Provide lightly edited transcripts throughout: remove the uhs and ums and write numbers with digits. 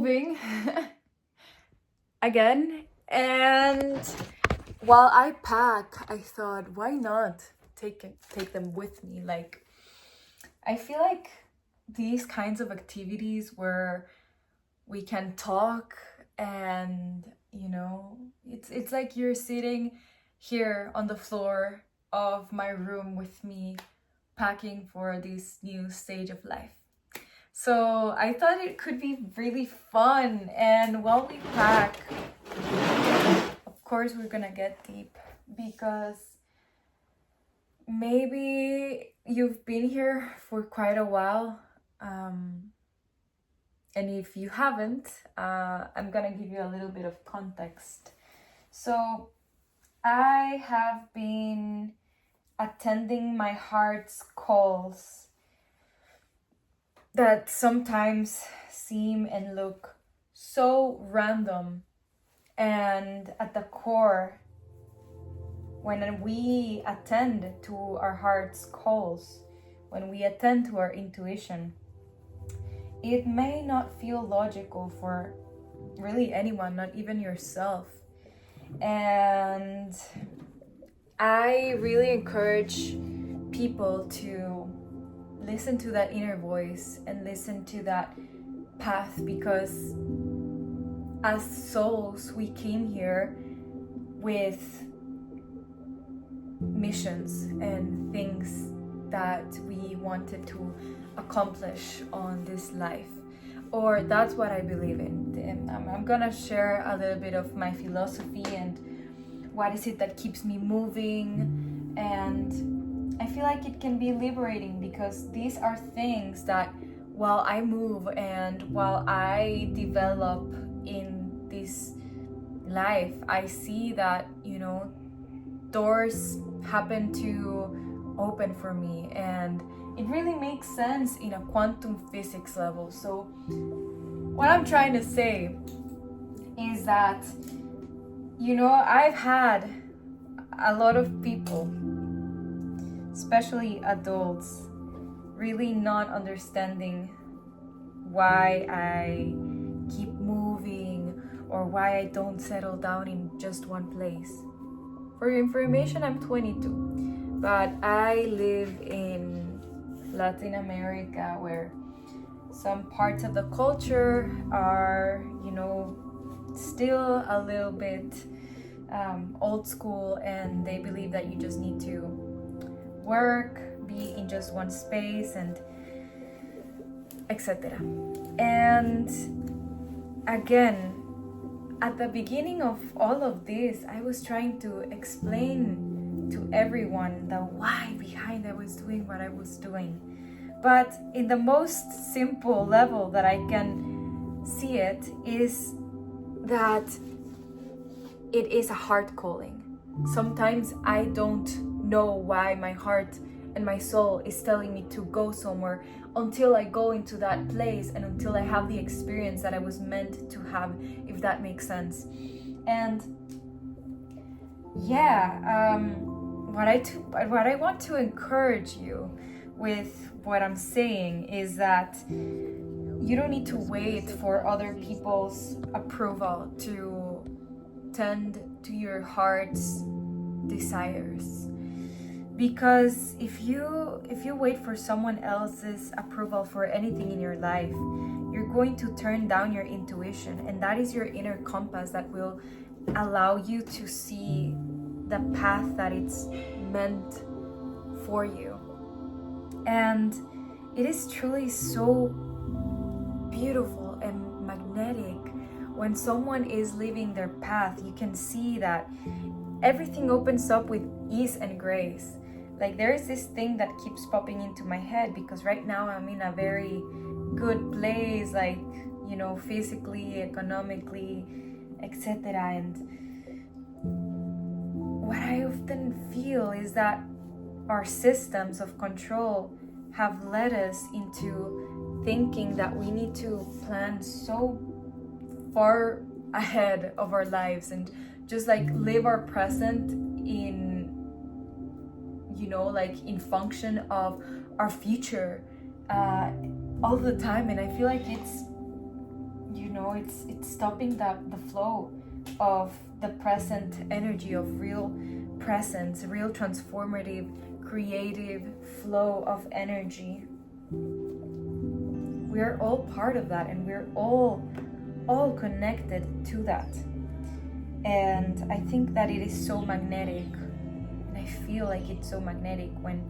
moving again, and while I pack, I thought, why not take them with me? Like, I feel like these kinds of activities where we can talk, and it's like you're sitting here on the floor of my room with me, packing for this new stage of life. So I thought it could be really fun. And while we pack, of course, we're gonna get deep, because maybe you've been here for quite a while. And if you haven't, I'm gonna give you a little bit of context. So I have been attending my heart's calls that sometimes seem and look so random, and at the core, when we attend to our heart's calls, when we attend to our intuition, it may not feel logical for really anyone, not even yourself. And I really encourage people to listen to that inner voice and listen to that path, because as souls, we came here with missions and things that we wanted to accomplish on this life, or that's what I believe in. And I'm gonna share a little bit of my philosophy and what is it that keeps me moving. And I feel like it can be liberating, because these are things that while I move and while I develop in this life, I see that doors happen to open for me, and it really makes sense in a quantum physics level. So what I'm trying to say is that I've had a lot of people, especially adults, really not understanding why I keep moving or why I don't settle down in just one place. For your information, I'm 22, but I live in Latin America, where some parts of the culture are, still a little bit old school, and they believe that you just need to work, be in just one space, and etc. And again, at the beginning of all of this, I was trying to explain to everyone the why behind I was doing what I was doing. But in the most simple level that I can see it is that it is a heart calling. Sometimes I don't know why my heart and my soul is telling me to go somewhere until I go into that place and until I have the experience that I was meant to have, if that makes sense. And what I want to encourage you with what I'm saying is that you don't need to wait for other people's approval to tend to your heart's desires. Because if you wait for someone else's approval for anything in your life, you're going to turn down your intuition, and that is your inner compass that will allow you to see the path that it's meant for you. And it is truly so beautiful and magnetic when someone is living their path. You can see that everything opens up with ease and grace. Like, there is this thing that keeps popping into my head, because right now I'm in a very good place, like, physically, economically, etc. And what I often feel is that our systems of control have led us into thinking that we need to plan so far ahead of our lives and just like live our present in in function of our future all the time. And I feel like it's you know, it's stopping the flow of the present energy of real presence, real transformative, creative flow of energy. We are all part of that, and we're all connected to that. And I think that it is so magnetic, and I feel like it's so magnetic when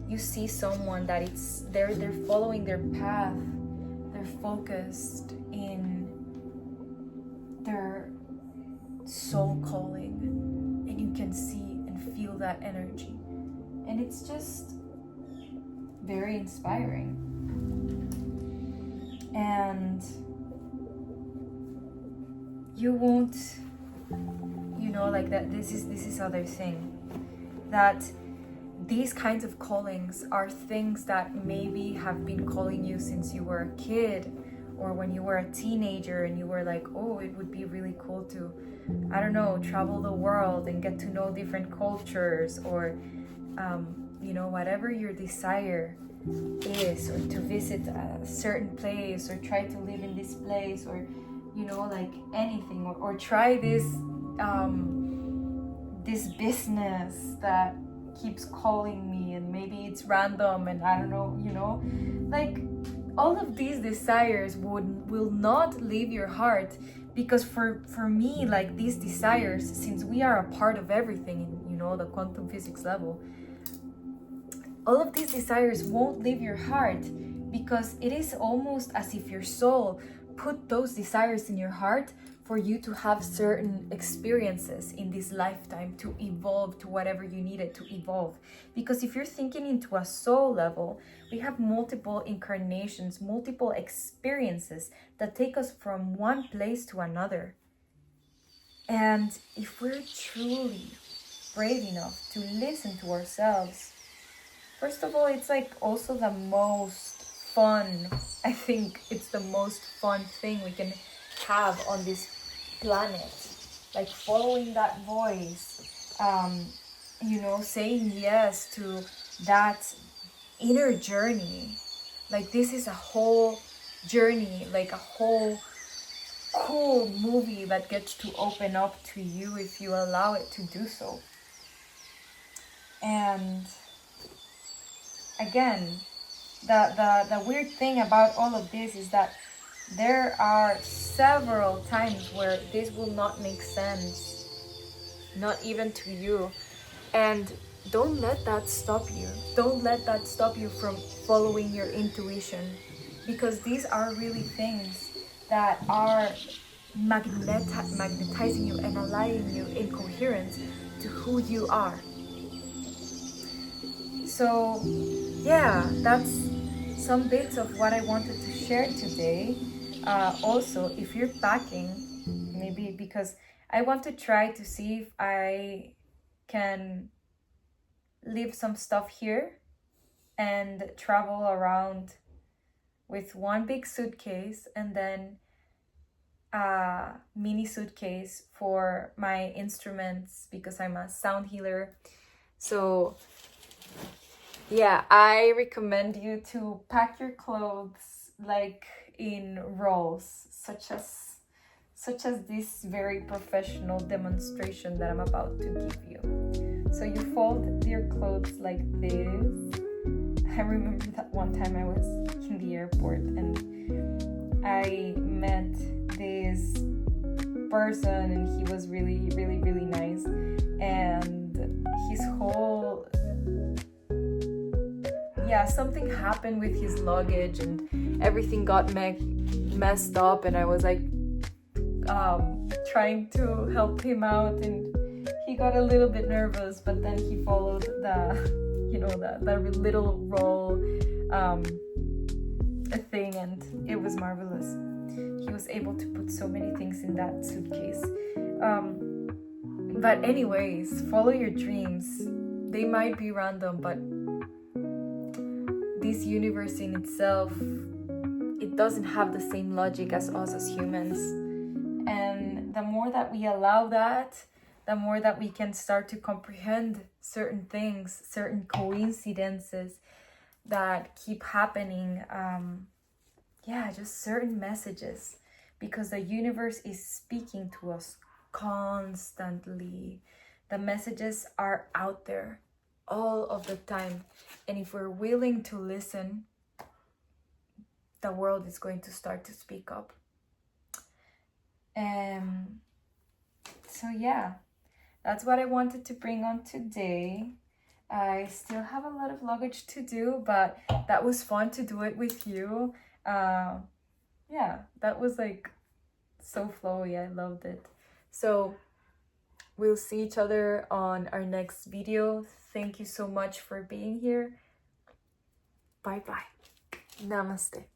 you see someone that they're following their path, they're focused in their soul calling, and you can see and feel that energy, and it's just very inspiring. And you won't, you know, like that. This is other thing, that these kinds of callings are things that maybe have been calling you since you were a kid, or when you were a teenager and you were like, oh, it would be really cool to, I don't know, travel the world and get to know different cultures, or you know, whatever your desire is, or to visit a certain place, or try to live in this place, or, you know, like anything, or try this this business that keeps calling me, and maybe it's random, and I don't know, you know, like all of these desires will not leave your heart, because for me, like, these desires, since we are a part of everything in, you know, the quantum physics level, all of these desires won't leave your heart, because it is almost as if your soul put those desires in your heart for you to have certain experiences in this lifetime to evolve to whatever you needed to evolve. Because if you're thinking into a soul level, we have multiple incarnations, multiple experiences that take us from one place to another. And if we're truly brave enough to listen to ourselves, first of all, it's like also the most fun, I think it's the most fun thing we can have on this planet, like following that voice, you know, saying yes to that inner journey. Like, this is a whole journey, like a whole cool movie that gets to open up to you if you allow it to do so. And again, the weird thing about all of this is that there are several times where this will not make sense, not even to you. And don't let that stop you. Don't let that stop you from following your intuition, because these are really things that are magnetizing you and aligning you in coherence to who you are. So yeah, that's some bits of what I wanted to share today. Also, if you're packing, maybe, because I want to try to see if I can leave some stuff here and travel around with one big suitcase, and then a mini suitcase for my instruments, because I'm a sound healer. So yeah, I recommend you to pack your clothes like in rolls, such as this very professional demonstration that I'm about to give you. So you fold your clothes like this. I remember that one time I was in the airport and I met this person, and he was really, really, really nice, and his whole something happened with his luggage and everything got messed up, and I was like trying to help him out, and he got a little bit nervous, but then he followed the little roll thing, and it was marvelous. He was able to put so many things in that suitcase. But anyways, follow your dreams. They might be random, but this universe in itself, it doesn't have the same logic as us as humans. And the more that we allow that, the more that we can start to comprehend certain things, certain coincidences that keep happening. Just certain messages. because the universe is speaking to us constantly. The messages are out there all of the time. And if we're willing to listen, the world is going to start to speak up. So yeah, that's what I wanted to bring on today. I still have a lot of luggage to do, but that was fun to do it with you. Yeah, that was like so flowy. I loved it. So we'll see each other on our next video. Thank you so much for being here. Bye bye. Namaste.